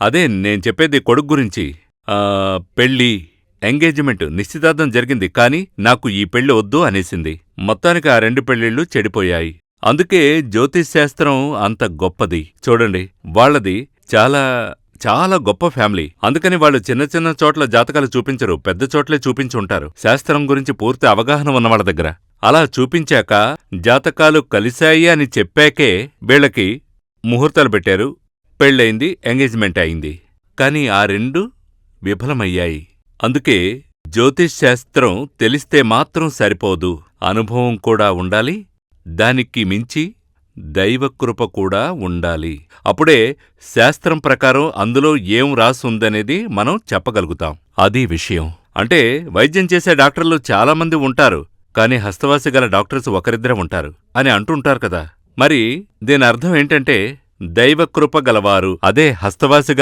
అదే నేను చెప్పేది కొడుకు గురించి. పెళ్ళి, ఎంగేజ్మెంట్, నిశ్చితార్థం జరిగింది. కాని నాకు ఈ పెళ్లి వద్దు అనేసింది. మొత్తానికి ఆ 2 పెళ్ళిళ్ళు చెడిపోయాయి. అందుకే జ్యోతిష్ శాస్త్రం అంత గొప్పది. చూడండి, వాళ్ళది చాలా చాలా గొప్ప ఫ్యామిలీ. అందుకని వాళ్ళు చిన్న చిన్న చోట్ల జాతకాలు చూపించరు, పెద్ద చోట్లే చూపించుంటారు, శాస్త్రం గురించి పూర్తి అవగాహన ఉన్నవాళ్ళ దగ్గర. అలా చూపించాక జాతకాలు కలిశాయి అని చెప్పాకే వీళ్ళకి ముహూర్తాలు పెట్టారు, పెళ్ళయింది, ఎంగేజ్మెంట్ అయింది. కాని ఆ 2 విఫలమయ్యాయి. అందుకే జ్యోతిష్ శాస్త్రం తెలిస్తే మాత్రం సరిపోదు, అనుభవం కూడా ఉండాలి, దానికి మించి దైవకృప కూడా ఉండాలి. అప్పుడే శాస్త్రం ప్రకారం అందులో ఏం రాసుందనేది మనం చెప్పగలుగుతాం. అది విషయం. అంటే వైద్యం చేసే డాక్టర్లు చాలామంది ఉంటారు, కాని హస్తవాసి గల డాక్టర్స్ ఒకరిద్దరే ఉంటారు అని అంటుంటారు కదా. మరి దీని అర్థం ఏంటంటే దైవకృప గలవారు, అదే హస్తవాసి